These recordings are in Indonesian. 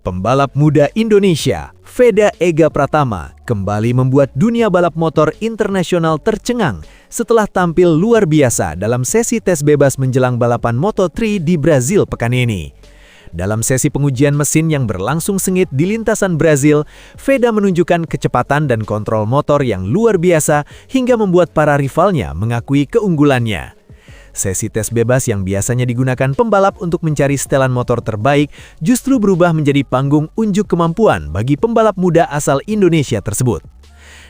Pembalap muda Indonesia, Veda Ega Pratama, kembali membuat dunia balap motor internasional tercengang setelah tampil luar biasa dalam sesi tes bebas menjelang balapan Moto3 di Brazil pekan ini. Dalam sesi pengujian mesin yang berlangsung sengit di lintasan Brazil, Veda menunjukkan kecepatan dan kontrol motor yang luar biasa hingga membuat para rivalnya mengakui keunggulannya. Sesi tes bebas yang biasanya digunakan pembalap untuk mencari setelan motor terbaik justru berubah menjadi panggung unjuk kemampuan bagi pembalap muda asal Indonesia tersebut.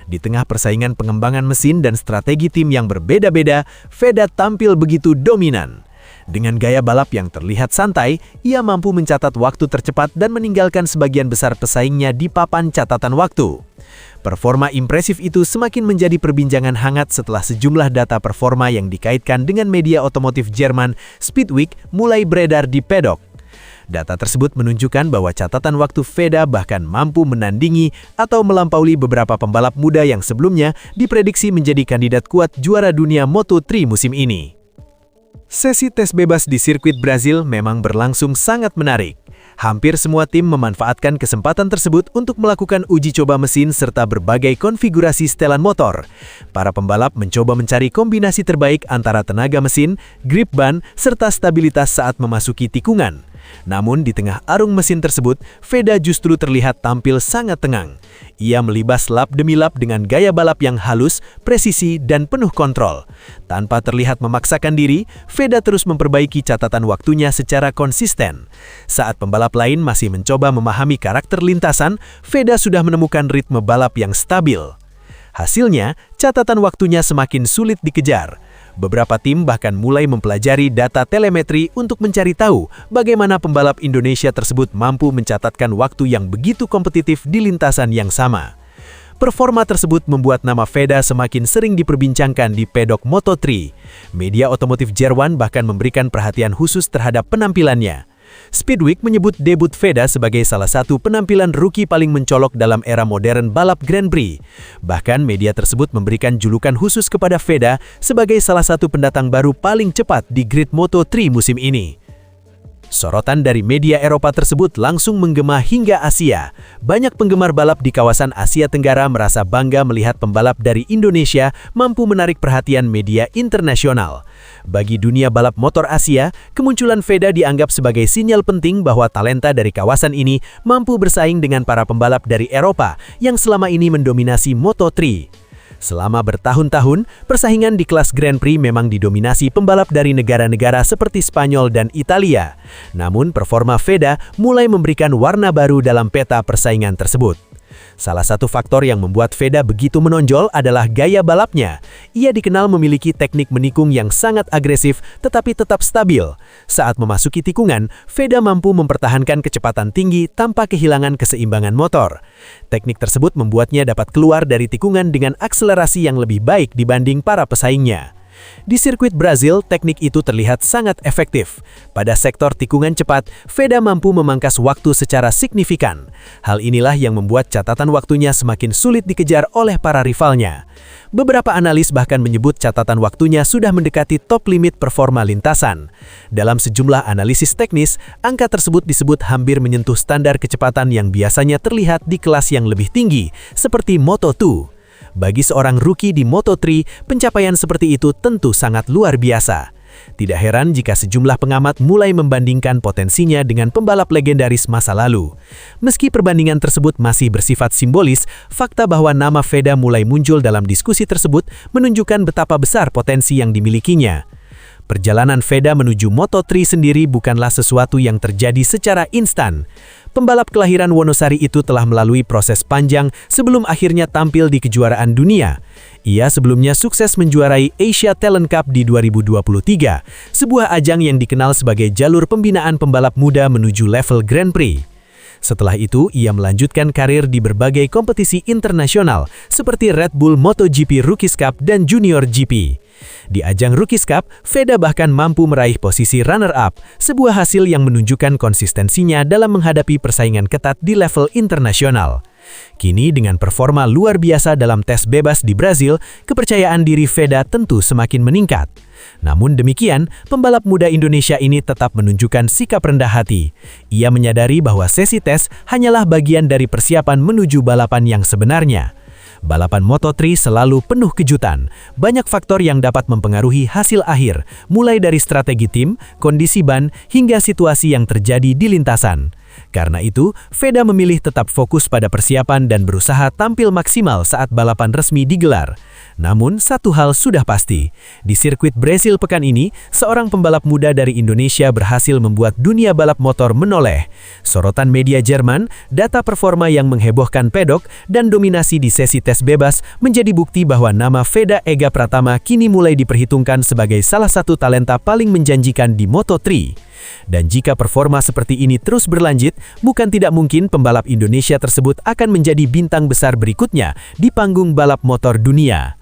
Di tengah persaingan pengembangan mesin dan strategi tim yang berbeda-beda, Veda tampil begitu dominan. Dengan gaya balap yang terlihat santai, ia mampu mencatat waktu tercepat dan meninggalkan sebagian besar pesaingnya di papan catatan waktu. Performa impresif itu semakin menjadi perbincangan hangat setelah sejumlah data performa yang dikaitkan dengan media otomotif Jerman Speedweek mulai beredar di pedok. Data tersebut menunjukkan bahwa catatan waktu Veda bahkan mampu menandingi atau melampaui beberapa pembalap muda yang sebelumnya diprediksi menjadi kandidat kuat juara dunia Moto3 musim ini. Sesi tes bebas di sirkuit Brazil memang berlangsung sangat menarik. Hampir semua tim memanfaatkan kesempatan tersebut untuk melakukan uji coba mesin serta berbagai konfigurasi setelan motor. Para pembalap mencoba mencari kombinasi terbaik antara tenaga mesin, grip ban, serta stabilitas saat memasuki tikungan. Namun di tengah arung mesin tersebut, Veda justru terlihat tampil sangat tenang. Ia melibas lap demi lap dengan gaya balap yang halus, presisi, dan penuh kontrol. Tanpa terlihat memaksakan diri, Veda terus memperbaiki catatan waktunya secara konsisten. Saat pembalap lain masih mencoba memahami karakter lintasan, Veda sudah menemukan ritme balap yang stabil. Hasilnya, catatan waktunya semakin sulit dikejar. Beberapa tim bahkan mulai mempelajari data telemetri untuk mencari tahu bagaimana pembalap Indonesia tersebut mampu mencatatkan waktu yang begitu kompetitif di lintasan yang sama. Performa tersebut membuat nama Veda semakin sering diperbincangkan di pedok Moto3. Media otomotif Jerman bahkan memberikan perhatian khusus terhadap penampilannya. Speedweek menyebut debut Veda sebagai salah satu penampilan rookie paling mencolok dalam era modern balap Grand Prix. Bahkan media tersebut memberikan julukan khusus kepada Veda sebagai salah satu pendatang baru paling cepat di grid Moto3 musim ini. Sorotan dari media Eropa tersebut langsung menggema hingga Asia. Banyak penggemar balap di kawasan Asia Tenggara merasa bangga melihat pembalap dari Indonesia mampu menarik perhatian media internasional. Bagi dunia balap motor Asia, kemunculan Veda dianggap sebagai sinyal penting bahwa talenta dari kawasan ini mampu bersaing dengan para pembalap dari Eropa yang selama ini mendominasi Moto3. Selama bertahun-tahun, persaingan di kelas Grand Prix memang didominasi pembalap dari negara-negara seperti Spanyol dan Italia. Namun, performa Veda mulai memberikan warna baru dalam peta persaingan tersebut. Salah satu faktor yang membuat Veda begitu menonjol adalah gaya balapnya. Ia dikenal memiliki teknik menikung yang sangat agresif tetapi tetap stabil. Saat memasuki tikungan, Veda mampu mempertahankan kecepatan tinggi tanpa kehilangan keseimbangan motor. Teknik tersebut membuatnya dapat keluar dari tikungan dengan akselerasi yang lebih baik dibanding para pesaingnya. Di sirkuit Brazil, teknik itu terlihat sangat efektif. Pada sektor tikungan cepat, Veda mampu memangkas waktu secara signifikan. Hal inilah yang membuat catatan waktunya semakin sulit dikejar oleh para rivalnya. Beberapa analis bahkan menyebut catatan waktunya sudah mendekati top limit performa lintasan. Dalam sejumlah analisis teknis, angka tersebut disebut hampir menyentuh standar kecepatan yang biasanya terlihat di kelas yang lebih tinggi, seperti Moto2. Bagi seorang rookie di Moto3, pencapaian seperti itu tentu sangat luar biasa. Tidak heran jika sejumlah pengamat mulai membandingkan potensinya dengan pembalap legendaris masa lalu. Meski perbandingan tersebut masih bersifat simbolis, fakta bahwa nama Veda mulai muncul dalam diskusi tersebut menunjukkan betapa besar potensi yang dimilikinya. Perjalanan Veda menuju Moto3 sendiri bukanlah sesuatu yang terjadi secara instan. Pembalap kelahiran Wonosari itu telah melalui proses panjang sebelum akhirnya tampil di kejuaraan dunia. Ia sebelumnya sukses menjuarai Asia Talent Cup di 2023, sebuah ajang yang dikenal sebagai jalur pembinaan pembalap muda menuju level Grand Prix. Setelah itu, ia melanjutkan karir di berbagai kompetisi internasional seperti Red Bull MotoGP Rookies Cup dan Junior GP. Di ajang Rookies Cup, Veda bahkan mampu meraih posisi runner-up, sebuah hasil yang menunjukkan konsistensinya dalam menghadapi persaingan ketat di level internasional. Kini dengan performa luar biasa dalam tes bebas di Brazil, kepercayaan diri Veda tentu semakin meningkat. Namun demikian, pembalap muda Indonesia ini tetap menunjukkan sikap rendah hati. Ia menyadari bahwa sesi tes hanyalah bagian dari persiapan menuju balapan yang sebenarnya. Balapan Moto3 selalu penuh kejutan. Banyak faktor yang dapat mempengaruhi hasil akhir, mulai dari strategi tim, kondisi ban, hingga situasi yang terjadi di lintasan. Karena itu, Veda memilih tetap fokus pada persiapan dan berusaha tampil maksimal saat balapan resmi digelar. Namun, satu hal sudah pasti. Di sirkuit Brasil pekan ini, seorang pembalap muda dari Indonesia berhasil membuat dunia balap motor menoleh. Sorotan media Jerman, data performa yang menghebohkan pedok, dan dominasi di sesi tes bebas menjadi bukti bahwa nama Veda Ega Pratama kini mulai diperhitungkan sebagai salah satu talenta paling menjanjikan di Moto3. Dan jika performa seperti ini terus berlanjut, bukan tidak mungkin pembalap Indonesia tersebut akan menjadi bintang besar berikutnya di panggung balap motor dunia.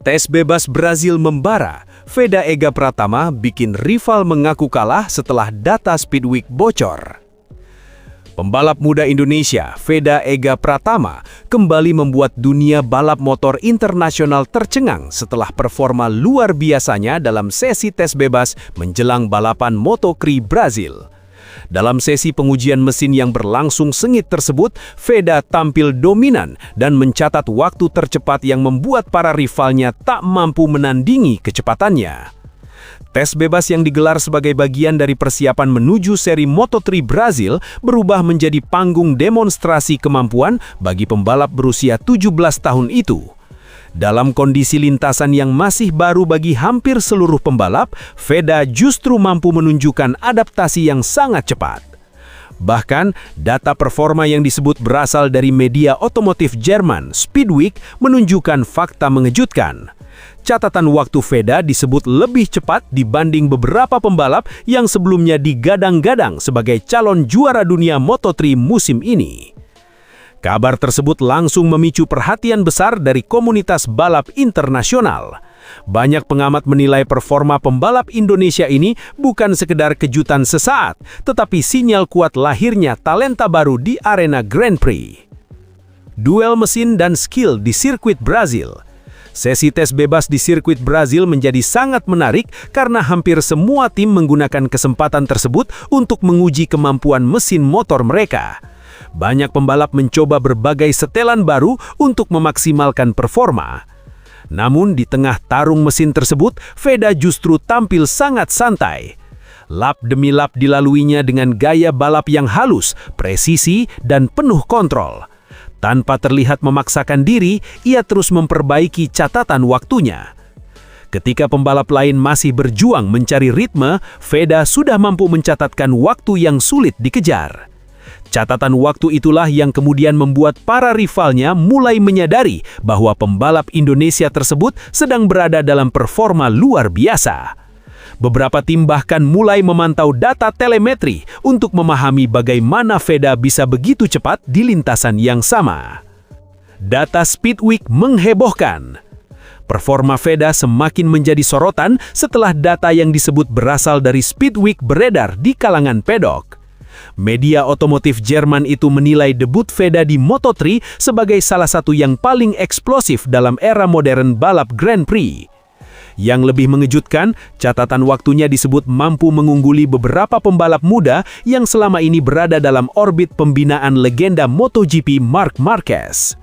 Tes bebas Brasil membara, Veda Ega Pratama bikin rival mengaku kalah setelah data Speedweek bocor. Pembalap muda Indonesia, Veda Ega Pratama, kembali membuat dunia balap motor internasional tercengang setelah performa luar biasanya dalam sesi tes bebas menjelang balapan Moto3 Brasil. Dalam sesi pengujian mesin yang berlangsung sengit tersebut, Veda tampil dominan dan mencatat waktu tercepat yang membuat para rivalnya tak mampu menandingi kecepatannya. Tes bebas yang digelar sebagai bagian dari persiapan menuju seri Moto3 Brasil berubah menjadi panggung demonstrasi kemampuan bagi pembalap berusia 17 tahun itu. Dalam kondisi lintasan yang masih baru bagi hampir seluruh pembalap, Veda justru mampu menunjukkan adaptasi yang sangat cepat. Bahkan, data performa yang disebut berasal dari media otomotif Jerman, Speedweek, menunjukkan fakta mengejutkan. Catatan waktu Veda disebut lebih cepat dibanding beberapa pembalap yang sebelumnya digadang-gadang sebagai calon juara dunia Moto3 musim ini. Kabar tersebut langsung memicu perhatian besar dari komunitas balap internasional. Banyak pengamat menilai performa pembalap Indonesia ini bukan sekedar kejutan sesaat, tetapi sinyal kuat lahirnya talenta baru di arena Grand Prix. Duel mesin dan skill di sirkuit Brasil. Sesi tes bebas di sirkuit Brasil menjadi sangat menarik karena hampir semua tim menggunakan kesempatan tersebut untuk menguji kemampuan mesin motor mereka. Banyak pembalap mencoba berbagai setelan baru untuk memaksimalkan performa. Namun di tengah tarung mesin tersebut, Veda justru tampil sangat santai. Lap demi lap dilaluinya dengan gaya balap yang halus, presisi, dan penuh kontrol. Tanpa terlihat memaksakan diri, ia terus memperbaiki catatan waktunya. Ketika pembalap lain masih berjuang mencari ritme, Veda sudah mampu mencatatkan waktu yang sulit dikejar. Catatan waktu itulah yang kemudian membuat para rivalnya mulai menyadari bahwa pembalap Indonesia tersebut sedang berada dalam performa luar biasa. Beberapa tim bahkan mulai memantau data telemetri untuk memahami bagaimana Veda bisa begitu cepat di lintasan yang sama. Data Speedweek menghebohkan. Performa Veda semakin menjadi sorotan setelah data yang disebut berasal dari Speedweek beredar di kalangan pedok. Media otomotif Jerman itu menilai debut Veda di Moto3 sebagai salah satu yang paling eksplosif dalam era modern balap Grand Prix. Yang lebih mengejutkan, catatan waktunya disebut mampu mengungguli beberapa pembalap muda yang selama ini berada dalam orbit pembinaan legenda MotoGP Marc Marquez.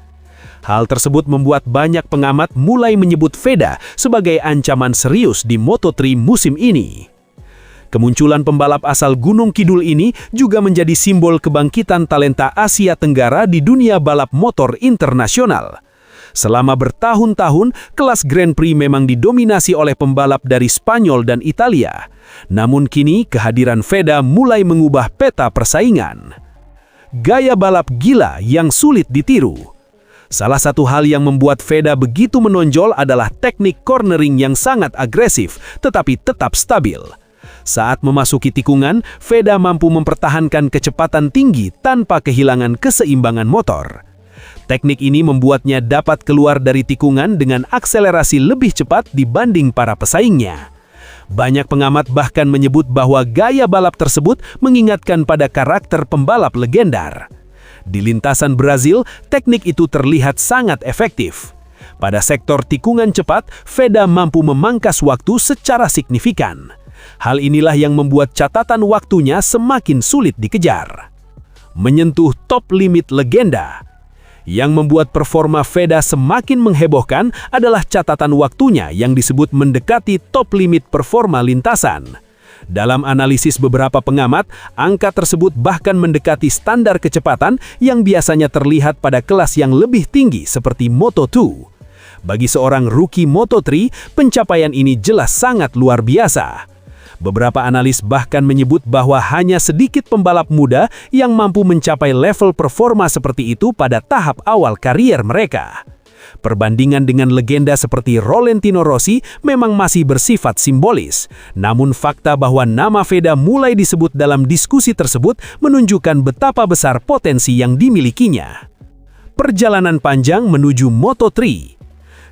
Hal tersebut membuat banyak pengamat mulai menyebut Veda sebagai ancaman serius di Moto3 musim ini. Kemunculan pembalap asal Gunung Kidul ini juga menjadi simbol kebangkitan talenta Asia Tenggara di dunia balap motor internasional. Selama bertahun-tahun, kelas Grand Prix memang didominasi oleh pembalap dari Spanyol dan Italia. Namun kini, kehadiran Veda mulai mengubah peta persaingan. Gaya balap gila yang sulit ditiru. Salah satu hal yang membuat Veda begitu menonjol adalah teknik cornering yang sangat agresif, tetapi tetap stabil. Saat memasuki tikungan, Veda mampu mempertahankan kecepatan tinggi tanpa kehilangan keseimbangan motor. Teknik ini membuatnya dapat keluar dari tikungan dengan akselerasi lebih cepat dibanding para pesaingnya. Banyak pengamat bahkan menyebut bahwa gaya balap tersebut mengingatkan pada karakter pembalap legendar. Di lintasan Brasil, teknik itu terlihat sangat efektif. Pada sektor tikungan cepat, Veda mampu memangkas waktu secara signifikan. Hal inilah yang membuat catatan waktunya semakin sulit dikejar. Menyentuh top limit legenda. Yang membuat performa Veda semakin menghebohkan adalah catatan waktunya yang disebut mendekati top limit performa lintasan. Dalam analisis beberapa pengamat, angka tersebut bahkan mendekati standar kecepatan yang biasanya terlihat pada kelas yang lebih tinggi seperti Moto2. Bagi seorang rookie Moto3, pencapaian ini jelas sangat luar biasa. Beberapa analis bahkan menyebut bahwa hanya sedikit pembalap muda yang mampu mencapai level performa seperti itu pada tahap awal karier mereka. Perbandingan dengan legenda seperti Valentino Rossi memang masih bersifat simbolis. Namun fakta bahwa nama Veda mulai disebut dalam diskusi tersebut menunjukkan betapa besar potensi yang dimilikinya. Perjalanan panjang menuju Moto3.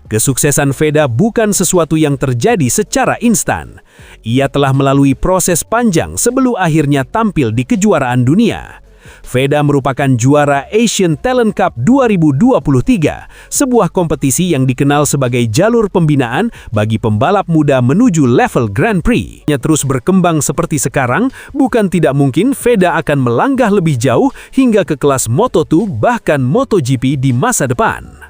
Kesuksesan Veda bukan sesuatu yang terjadi secara instan. Ia telah melalui proses panjang sebelum akhirnya tampil di kejuaraan dunia. Veda merupakan juara Asian Talent Cup 2023, sebuah kompetisi yang dikenal sebagai jalur pembinaan bagi pembalap muda menuju level Grand Prix. Terus berkembang seperti sekarang, bukan tidak mungkin Veda akan melangkah lebih jauh hingga ke kelas Moto2 bahkan MotoGP di masa depan.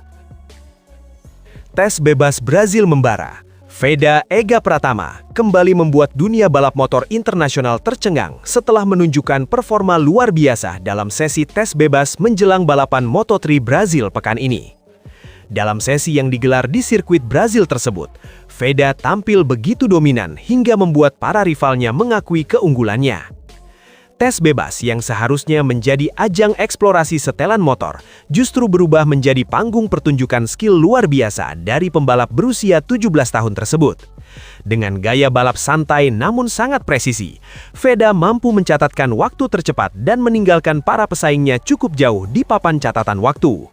Tes bebas Brazil membara. Veda Ega Pratama kembali membuat dunia balap motor internasional tercengang setelah menunjukkan performa luar biasa dalam sesi tes bebas menjelang balapan Moto3 Brazil pekan ini. Dalam sesi yang digelar di sirkuit Brazil tersebut, Veda tampil begitu dominan hingga membuat para rivalnya mengakui keunggulannya. Tes bebas yang seharusnya menjadi ajang eksplorasi setelan motor justru berubah menjadi panggung pertunjukan skill luar biasa dari pembalap berusia 17 tahun tersebut. Dengan gaya balap santai namun sangat presisi, Veda mampu mencatatkan waktu tercepat dan meninggalkan para pesaingnya cukup jauh di papan catatan waktu.